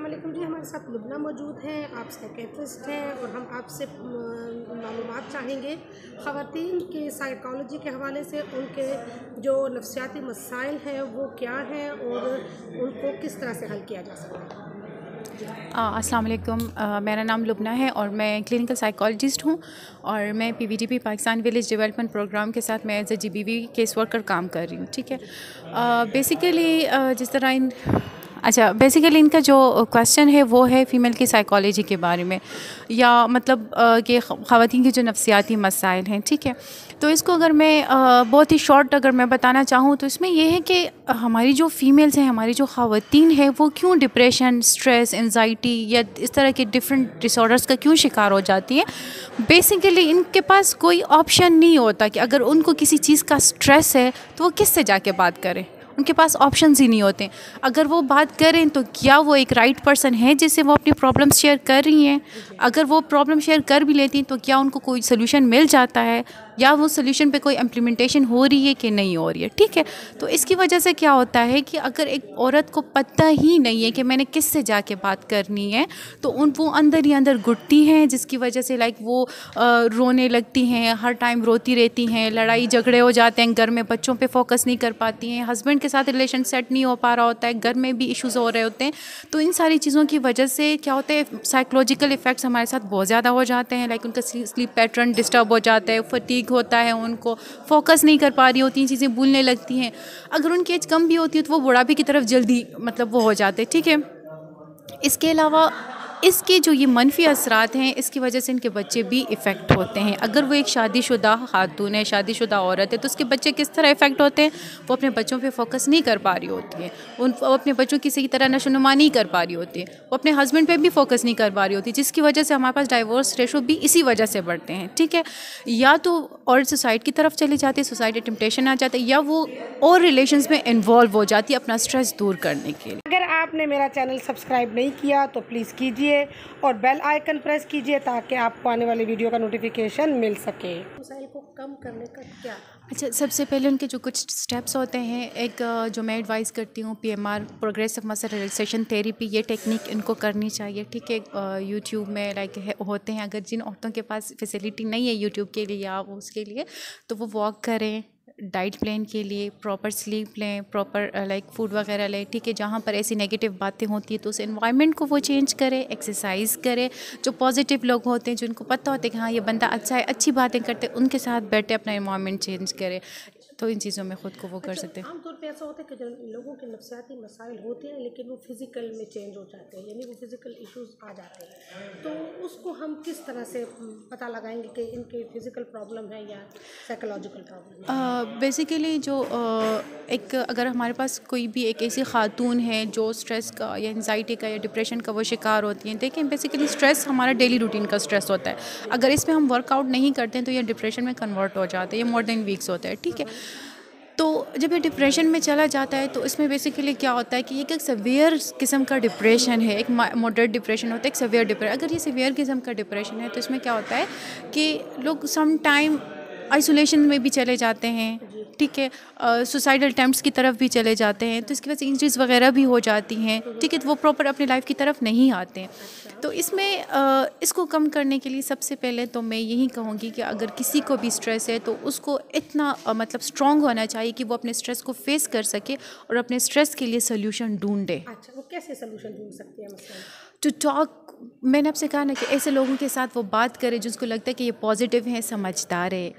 वालेकुम जी, हमारे साथ लुबना मौजूद हैं। आप साइकियाट्रिस्ट हैं और हम आपसे मालूमात चाहेंगे ख़वातीन के साइकोलॉजी के हवाले से, उनके जो नफ्सियाती मसाइल हैं वो क्या हैं और उनको किस तरह से हल किया जा सकता है। अस्सलाम वालेकुम। मेरा नाम लुबना है और मैं क्लिनिकल साइकोलॉजिस्ट हूँ और मैं पीवीडीपी पाकिस्तान विलेज डेवलपमेंट प्रोग्राम के साथ मैं एज ए जीबीवी केस वर्कर काम कर रही हूँ। ठीक है, बेसिकली जिस तरह बेसिकली इनका जो क्वेश्चन है वो है फ़ीमेल की साइकोलॉजी के बारे में, या मतलब कि ख़वातीन की जो नफ्सियाती मसाइल हैं। ठीक है, तो इसको अगर मैं बहुत ही शॉर्ट अगर मैं बताना चाहूँ तो इसमें यह है कि हमारी जो फ़ीमेल्स हैं, हमारी जो ख़वातीन हैं, वो क्यों डिप्रेशन, स्ट्रेस, एंजाइटी या इस तरह के डिफरेंट डिसऑर्डर्स का क्यों शिकार हो जाती हैं। बेसिकली इनके पास कोई ऑप्शन नहीं होता कि अगर उनको किसी चीज़ का स्ट्रेस है तो वो किससे जाके बात करें। उनके पास ऑप्शंस ही नहीं होते। अगर वो बात करें तो क्या वो एक राइट पर्सन है जिससे वो अपनी प्रॉब्लम्स शेयर कर रही हैं। अगर वो प्रॉब्लम शेयर कर भी लेती हैं तो क्या उनको कोई सोल्यूशन मिल जाता है, या वो सोल्यूशन पे कोई इम्प्लीमेंटेशन हो रही है कि नहीं हो रही है। ठीक है, तो इसकी वजह से क्या होता है कि अगर एक औरत को पता ही नहीं है कि मैंने किससे जाके बात करनी है, तो वो अंदर ही अंदर घुटती हैं, जिसकी वजह से वो रोने लगती हैं, हर टाइम रोती रहती हैं, लड़ाई झगड़े हो जाते हैं घर में, बच्चों पे फोकस नहीं कर पाती हैं, हस्बैंड के साथ रिलेशन सेट नहीं हो पा रहा होता है, घर में भी इश्यूज़ हो रहे होते हैं। तो इन सारी चीज़ों की वजह से क्या होता है, साइकोलॉजिकल इफ़ेक्ट्स हमारे साथ बहुत ज़्यादा हो जाते हैं। उनका स्लीप पैटर्न डिस्टर्ब हो जाता है, फटीग होता है, उनको फोकस नहीं कर पा रही होती हैं, चीज़ें भूलने लगती हैं। अगर उनकी एज कम भी होती है तो वो बुढ़ापे की तरफ जल्दी वो हो जाते हैं। ठीक है, इसके अलावा इसके जो ये मनफी असरात हैं, इसकी वजह से इनके बच्चे भी इफ़ेक्ट होते हैं। अगर वो एक शादीशुदा खातून है, शादीशुदा औरत है, तो उसके बच्चे किस तरह इफ़ेक्ट होते हैं। वो अपने बच्चों पे फोकस नहीं कर पा रही होती है, वो अपने बच्चों की सही तरह नशोनुमा नहीं कर पा रही होती है, वो अपने हस्बैंड पे भी फोकस नहीं कर पा रही होती, जिसकी वजह से हमारे पास डाइवोर्स रेशो भी इसी वजह से बढ़ते हैं। ठीक है, या तो और सुसाइड की तरफ चली जाती है, सुसाइड टेम्पटेशन आ जाता है, या वो और रिलेशंस में इन्वॉल्व हो जाती है अपना स्ट्रेस दूर करने के लिए। अगर आपने मेरा चैनल सब्सक्राइब नहीं किया तो प्लीज़ कीजिए और बेल आइकन प्रेस कीजिए ताकि आपको आने वाली वीडियो का नोटिफिकेशन मिल सके। मसाइल को कम करने का क्या? अच्छा, सबसे पहले उनके जो कुछ स्टेप्स होते हैं, एक जो मैं एडवाइस करती हूँ PMR, progressive muscle relaxation therapy, ये टेक्निक इनको करनी चाहिए। ठीक है, यूट्यूब में होते हैं, अगर जिन औरतों के पास फैसिलिटी नहीं है यूट्यूब के लिए या उसके लिए, तो वो वॉक करें, डाइट प्लान के लिए प्रॉपर स्लीप लें, प्रॉपर फूड वगैरह लें। ठीक है, जहाँ पर ऐसी नेगेटिव बातें होती है तो उस एनवायरनमेंट को वो चेंज करें, एक्सरसाइज करें। जो पॉजिटिव लोग होते हैं, जिनको पता होता है कि हाँ ये बंदा अच्छा है, अच्छी बातें करते हैं, उनके साथ बैठे अपना एनवायरनमेंट चेंज करें, तो इन चीज़ों में ख़ुद को वो कर सकते हैं। आमतौर पे ऐसा होता है कि जो लोगों के नफ्सियाती मसाइल होते हैं लेकिन वो फिज़िकल में चेंज हो जाते हैं, यानी वो फिज़िकल इश्यूज आ जाते हैं, तो उसको हम किस तरह से पता लगाएंगे कि इनके फिज़िकल प्रॉब्लम है या साइकोलॉजिकल प्रॉब्लम है? बेसिकली जो एक अगर हमारे पास कोई भी एक ऐसी खातून है जो स्ट्रेस का या एंजाइटी का या डिप्रेशन का वो शिकार होती हैं, देखें बेसिकली स्ट्रेस हमारा डेली रूटीन का स्ट्रेस होता है। अगर इसमें हम वर्कआउट नहीं करते हैं तो ये डिप्रेशन में कन्वर्ट हो जाता है, ये मोर देन वीक्स होता है। ठीक है, तो जब ये डिप्रेशन में चला जाता है तो इसमें बेसिकली क्या होता है कि एक सवियर किस्म का डिप्रेशन है, एक मॉडरेट डिप्रेशन होता है, एक सवियर डिप्रेशन। अगर ये सवियर किस्म का डिप्रेशन है तो इसमें क्या होता है कि लोग सम टाइम आइसोलेशन में भी चले जाते हैं। ठीक है, सुसाइडल अटेम्प्ट्स की तरफ भी चले जाते हैं, तो इसकी वजह से इंजरीज वगैरह भी हो जाती हैं। ठीक है, तो वो प्रॉपर अपनी लाइफ की तरफ नहीं आते हैं। तो इसमें इसको कम करने के लिए सबसे पहले तो मैं यही कहूँगी कि अगर किसी को भी स्ट्रेस है तो उसको इतना मतलब स्ट्रॉन्ग होना चाहिए कि वो अपने स्ट्रेस को फेस कर सके और अपने स्ट्रेस के लिए सोल्यूशन ढूंढे। अच्छा, वो कैसे सोल्यूशन ढूंढ सकती है मसलन? टू टॉक, मैंने आपसे कहा ना कि ऐसे लोगों के साथ वो बात करे जिसको लगता है कि ये पॉजिटिव है, समझदार है।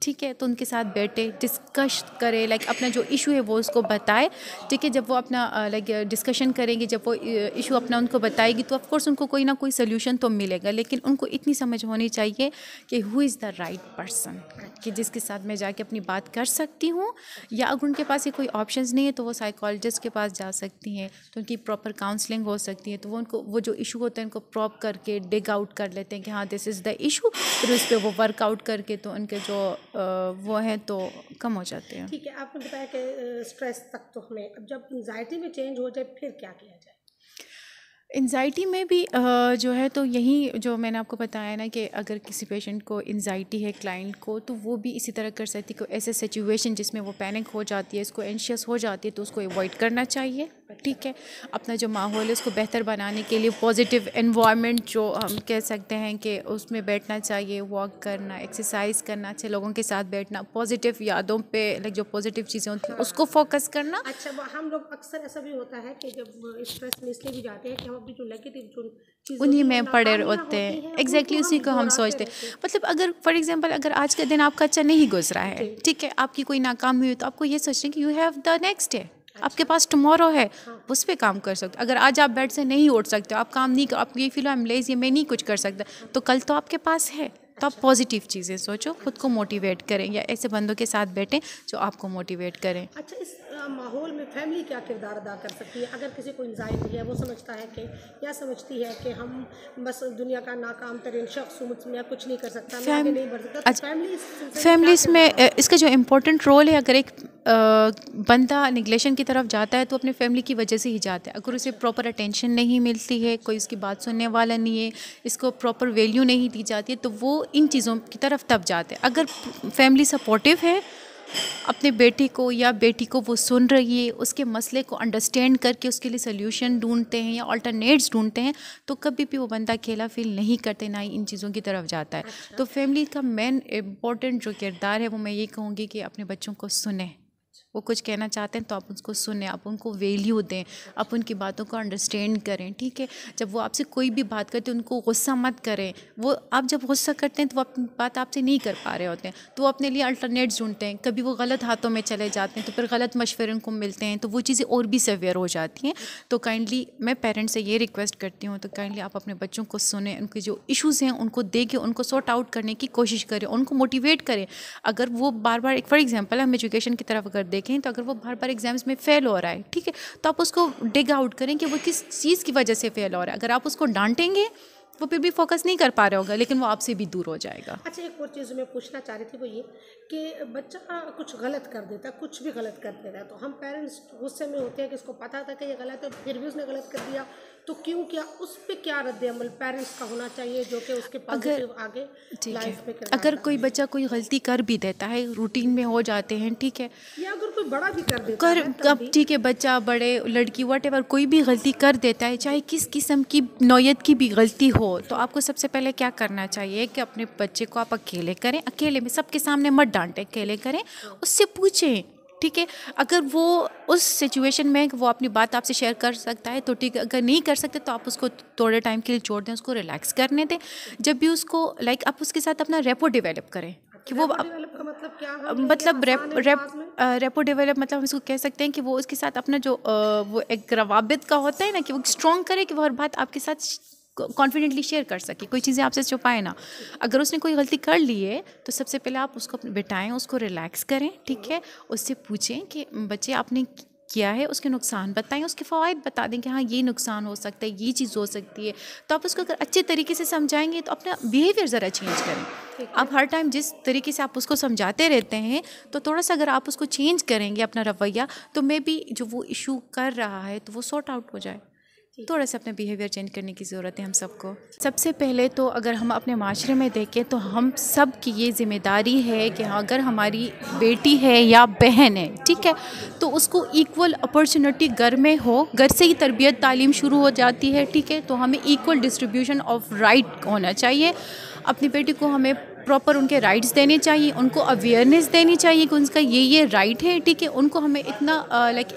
ठीक है, तो उनके साथ बैठे, डिस्कस करे, अपना जो इशू है वो उसको बताए। ठीक है, जब वो अपना डिस्कशन करेंगे, जब वो इशू अपना उनको बताएगी तो ऑफकोर्स उनको कोई ना कोई सोल्यूशन तो मिलेगा, लेकिन उनको इतनी समझ होनी चाहिए कि who is the right person, कि जिसके साथ मैं जाके अपनी बात कर सकती हूँ। या अगर उनके पास ये कोई ऑप्शंस नहीं है तो वो साइकोलॉजिस्ट के पास जा सकती हैं, तो उनकी प्रॉपर काउंसलिंग हो सकती है। तो वो उनको वो जो इशू होता है उनको प्रॉप करके डिग आउट कर लेते हैं कि हाँ दिस इज़ द इशू, फिर उस पर वो वर्कआउट करके तो उनके जो वो हैं तो कम हो जाते हैं। ठीक है, आपने बताया कि स्ट्रेस तक तो हमें, अब जब एंजाइटी में चेंज हो जाए फिर क्या किया जाए? एंजाइटी में भी जो है तो यही जो मैंने आपको बताया ना कि अगर किसी पेशेंट को एंजाइटी है, क्लाइंट को, तो वो भी इसी तरह कर सकती है कि ऐसे सिचुएशन जिसमें वो पैनिक हो जाती है, इसको एंशियस हो जाती है, तो उसको अवॉइड करना चाहिए। ठीक है। अपना जो माहौल है उसको बेहतर बनाने के लिए पॉजिटिव एनवायरनमेंट जो हम कह सकते हैं कि उसमें बैठना चाहिए, वॉक करना, एक्सरसाइज करना, अच्छे लोगों के साथ बैठना, पॉजिटिव यादों पे लाइक जो पॉजिटिव चीज़ें होती हैं उसको फोकस करना। अच्छा, हम लोग अक्सर ऐसा भी होता है कि जब स्ट्रेस में इसलिए भी जाते हैं कि हम अपनी जो नेगेटिव जो चीज़ें उन्हीं होती हैं, में पड़े नाकामियाँ होते हैं, होती हैं, एग्जैक्टली उनको उसी हम को हम दोहराते सोचते रहते हैं। हैं। मतलब अगर फॉर एग्जांपल अगर आज का दिन आपका अच्छा नहीं गुजरा है, ठीक है, आपकी कोई नाकामी हुई, तो आपको ये सोचना है कि you have the next day, आपके पास टुमारो है, उस पर काम कर सकते हो। अगर आज आप बेड से नहीं उठ सकते हो, आप काम नहीं कर, आपको ये फील आई एम लेज़ी, मैं नहीं कुछ कर सकता, तो कल तो आपके पास है। तो आप पॉजिटिव चीज़ें सोचो, खुद को मोटिवेट करें या ऐसे बंदों के साथ बैठें जो आपको मोटिवेट करें। अच्छा, इस माहौल में फैमिली क्या किरदार अदा कर सकती है? अगर किसी को एंग्जाइटी है, वो समझता है कि या समझती है कि हम बस दुनिया का नाकाम तरीन शख्स हूँ, मुझसे कुछ नहीं कर सकता, मैं आगे नहीं बढ़ सकता, तो फैमिली इस सिलसिले में क्या फैमिलीज़ किरदार अदा में इसका जो इम्पोर्टेंट रोल है, अगर एक बंदा निगलेशन की तरफ जाता है तो अपने फैमिली की वजह से ही जाता है। अगर उसे प्रॉपर अटेंशन नहीं मिलती है, कोई उसकी बात सुनने वाला नहीं है, इसको प्रॉपर वैल्यू नहीं दी जाती है, तो वो इन चीज़ों की तरफ तब जाते हैं। अगर फैमिली सपोर्टिव है, अपने बेटे को या बेटी को वो सुन रही है, उसके मसले को अंडरस्टैंड करके उसके लिए सोल्यूशन ढूंढते हैं या अल्टरनेट्स ढूंढते हैं, तो कभी भी वो बंदा अकेला फील नहीं करते, ना ही इन चीज़ों की तरफ जाता है। तो फैमिली का मेन इम्पोर्टेंट जो किरदार है वो मैं ये कहूँगी कि अपने बच्चों को सुने। वो कुछ कहना चाहते हैं तो आप उसको सुने, आप उनको वैल्यू दें, आप उनकी बातों को अंडरस्टैंड करें, ठीक है। जब वो आपसे कोई भी बात करते हैं उनको गुस्सा मत करें। वो आप जब गुस्सा करते हैं तो वो अपनी बात आपसे नहीं कर पा रहे होते हैं, तो वो अपने लिए अल्टरनेट्स ढूंढते हैं। कभी वो गलत हाथों में चले जाते हैं तो फिर गलत मशवरे उनको मिलते हैं, तो वो चीज़ें और भी सेवियर हो जाती हैं। तो काइंडली मैं पेरेंट्स से ये रिक्वेस्ट करती हूँ, तो काइंडली आप अपने बच्चों को सुने, उनके जो इशूज़ हैं उनको देखें, उनको सॉर्ट आउट करने की कोशिश करें, उनको मोटिवेट करें। अगर वो बार बार, फॉर एग्जाम्पल हम एजुकेशन की तरफ अगर देखें, तो अगर वो बार बार एग्जाम्स में फेल हो रहा है, ठीक है, तो आप उसको डिग आउट करें कि वो किस चीज़ की वजह से फेल हो रहा है। अगर आप उसको डांटेंगे वो फिर भी फोकस नहीं कर पा रहा होगा, लेकिन वो आपसे भी दूर हो जाएगा। अच्छा, एक और चीज़ मैं पूछना चाह रही थी, वो ये कि बच्चा कुछ गलत कर देता है, कुछ भी गलत कर देता है, तो हम पेरेंट्स गुस्से में होते हैं कि इसको पता था कि ये गलत है, फिर भी उसने गलत कर दिया, तो क्यों किया, उस पे क्या रद्द अमल पेरेंट्स का होना चाहिए जो कि उसके पॉजिटिव आगे लाइफ में किरदार अगर अदा कोई बच्चा कोई गलती कर भी देता है, रूटीन में हो जाते हैं, ठीक है, या अगर कोई बड़ा भी कर देता है तब कब भी? ठीक है, बच्चा, बड़े, लड़की, व्हाटएवर, कोई भी गलती कर देता है, चाहे किस किस्म की नौयत की भी गलती हो, तो आपको सबसे पहले क्या करना चाहिए कि अपने बच्चे को आप अकेले करें, अकेले में, सबके सामने मत डांटें, अकेले करें, उससे पूछें, ठीक है। अगर वो उस सिचुएशन में वो अपनी बात आपसे शेयर कर सकता है तो ठीक है, अगर नहीं कर सकते तो आप उसको थोड़े टाइम के लिए छोड़ दें, उसको रिलैक्स करने दें। जब भी उसको आप उसके साथ अपना रेपो डेवलप करें कि वो डेवलप का मतलब क्या, मतलब रेपो डेवलप मतलब हम इसको कह सकते हैं कि वो उसके साथ अपना जो वो एक रवाबित का होता है ना, कि वो स्ट्रॉन्ग करे, कि वो हर बात आपके साथ कॉन्फिडेंटली शेयर कर सके, कोई चीज़ें आपसे छुपाए ना। अगर उसने कोई गलती कर ली है तो सबसे पहले आप उसको बिठाएं, उसको रिलैक्स करें, ठीक है, उससे पूछें कि बच्चे आपने किया है, उसके नुकसान बताएं, उसके फ़वाइद बता दें कि हाँ ये नुकसान हो सकता है, ये चीज़ हो सकती है। तो आप उसको अगर अच्छे तरीके से समझाएंगे तो अपना बिहेवियर ज़रा चेंज करें। आप हर टाइम जिस तरीके से आप उसको समझाते रहते हैं, तो थोड़ा सा अगर आप उसको चेंज करेंगे अपना रवैया, तो मे बी जो वो इशू कर रहा है तो वो सॉर्ट आउट हो जाए। थोड़ा सा अपना बिहेवियर चेंज करने की ज़रूरत है हम सबको। सबसे पहले तो अगर हम अपने माशरे में देखें तो हम सब की ये ज़िम्मेदारी है कि अगर हमारी बेटी है या बहन है, ठीक है, तो उसको इक्वल अपॉर्चुनिटी घर में हो, घर से ही तरबियत तालीम शुरू हो जाती है, ठीक है, तो हमें इक्वल डिस्ट्रीब्यूशन ऑफ राइट होना चाहिए। अपनी बेटी को हमें प्रॉपर उनके राइट्स देने चाहिए, उनको अवेयरनेस देनी चाहिए कि उनका ये राइट है, ठीक है, उनको हमें इतना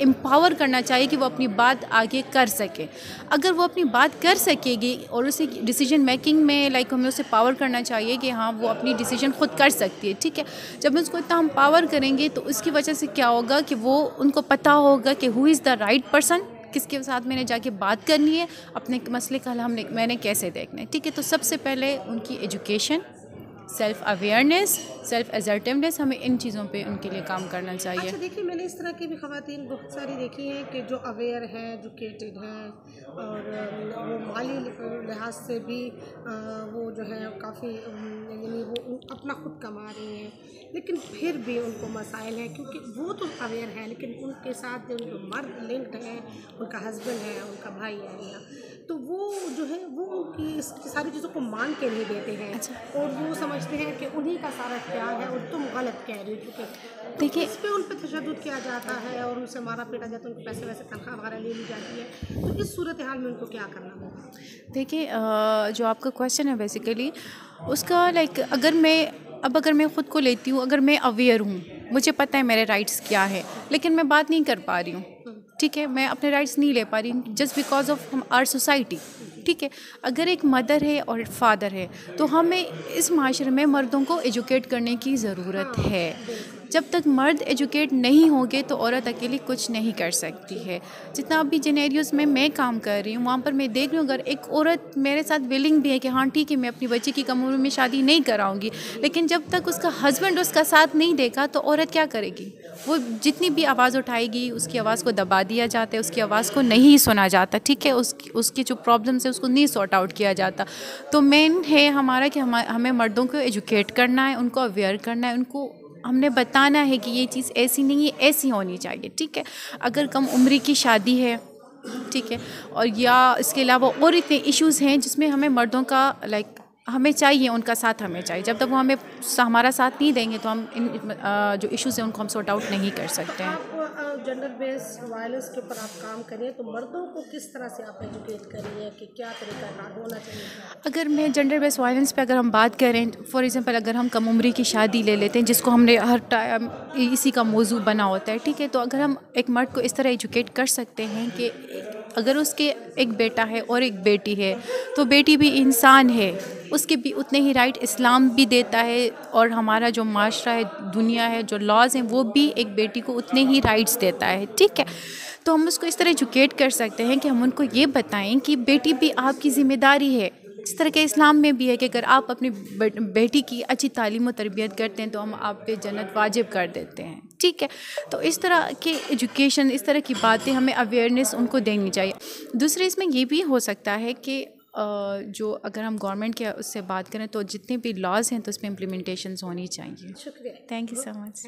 एम्पावर करना चाहिए कि वो अपनी बात आगे कर सके। अगर वो अपनी बात कर सकेगी और उसे डिसीजन मेकिंग में हमें उसे पावर करना चाहिए कि हाँ वो अपनी डिसीजन खुद कर सकती है, ठीक है। जब उसको इतना हम पावर करेंगे तो उसकी वजह से क्या होगा कि वो उनको पता होगा कि who is the right person, किसके साथ मैंने जाके बात करनी है, अपने मसले का हल मैंने कैसे देखना है, ठीक है। तो सबसे पहले उनकी education, self awareness, self assertiveness, हमें इन चीज़ों पे उनके लिए काम करना चाहिए। अच्छा, देखिए, मैंने इस तरह की भी ख़वातीन बहुत सारी देखी हैं कि जो अवेयर हैं, एजुकेटेड हैं और वो माली लिहाज से भी वो जो है काफ़ी यानी वो अपना खुद कमा रही हैं, लेकिन फिर भी उनको मसाइल हैं, क्योंकि वो तो अवेयर है, लेकिन उनके साथ जो मर्द लिंक्ड है, उनका हस्बैंड है, उनका भाई है या तो वो जो है वो उनकी इसकी सारी चीज़ों को मान के नहीं देते हैं। और वो समझते हैं कि उन्हीं का सारा ख्याल है और तुम गलत कह रही हो, क्योंकि देखिए इस पे उन पर तशद्दुद किया जाता है और उनसे मारा पीटा जाता है, उनके पैसे वैसे तनख्वाह वगैरह ले ली जाती है। तो इस सूरत हाल में उनको क्या करना होगा? देखिए जो आपका क्वेश्चन है बेसिकली उसका लाइक अगर मैं ख़ुद को लेती हूँ, अगर मैं अवेयर हूँ, मुझे पता है मेरे राइट्स क्या है, लेकिन मैं बात नहीं कर पा रही हूँ, ठीक है, मैं अपने राइट्स नहीं ले पा रही हूँ just because of our society, ठीक है। अगर एक मदर है और फादर है तो हमें इस माशरे में मर्दों को एजुकेट करने की ज़रूरत है। जब तक मर्द एजुकेट नहीं होंगे तो औरत अकेली कुछ नहीं कर सकती है। जितना भी जिन एरियाज़ में मैं काम कर रही हूँ वहाँ पर मैं देख रही हूँ, अगर एक औरत मेरे साथ विलिंग भी है कि हाँ ठीक है मैं अपनी बच्ची की कम उम्र में शादी नहीं कराऊंगी, लेकिन जब तक उसका हस्बैंड उसका साथ नहीं देगा तो औरत क्या करेगी? वो जितनी भी आवाज़ उठाएगी उसकी आवाज़ को दबा दिया जाता है, उसकी आवाज़ को नहीं सुना जाता, ठीक है, उसकी जो प्रॉब्लम्स है उसको नहीं सॉर्ट आउट किया जाता। तो मेन है हमारा कि हमें मर्दों को एजुकेट करना है, उनको अवेयर करना है, उनको हमने बताना है कि ये चीज़ ऐसी नहीं है, ऐसी होनी चाहिए, ठीक है। अगर कम उम्र की शादी है, ठीक है, और या इसके अलावा और इतने इश्यूज़ हैं जिसमें हमें मर्दों का लाइक हमें चाहिए, उनका साथ हमें चाहिए। जब तक वो हमारा साथ नहीं देंगे तो हम इन जो इश्यूज़ हैं उनको हम सॉर्ट आउट नहीं कर सकते हैं। आप जेंडर बेस्ड वायलेंस के ऊपर आप काम करिए, तो मर्दों को किस तरह से आप एजुकेट करिए कि क्या तरीक़ाकार होना चाहिए? अगर मैं जेंडर बेस्ड वायलेंस पे अगर हम बात करें, फॉर एग्जांपल अगर हम कम उम्री की शादी ले लेते हैं जिसको हमने हर टाइम इसी का मौजू बना होता है, ठीक है, तो अगर हम एक मर्द को इस तरह एजुकेट कर सकते हैं कि अगर उसके एक बेटा है और एक बेटी है तो बेटी भी इंसान है, उसके भी उतने ही राइट इस्लाम भी देता है और हमारा जो माशरा है, दुनिया है, जो लॉज हैं वो भी एक बेटी को उतने ही राइट्स देता है, ठीक है। तो हम उसको इस तरह एजुकेट कर सकते हैं कि हम उनको ये बताएं कि बेटी भी आपकी ज़िम्मेदारी है। इस तरह के इस्लाम में भी है कि अगर आप अपनी बेटी की अच्छी तालीम और तरबियत करते हैं तो हम आप पे जन्नत वाजिब कर देते हैं, ठीक है। तो इस तरह के एजुकेशन, इस तरह की बातें हमें अवेयरनेस उनको देनी चाहिए। दूसरे इसमें ये भी हो सकता है कि जो अगर हम गवर्नमेंट के उससे बात करें तो जितने भी लॉज हैं तो उसमें इम्प्लीमेंटेशंस होनी चाहिए। शुक्रिया, थैंक यू सो मच।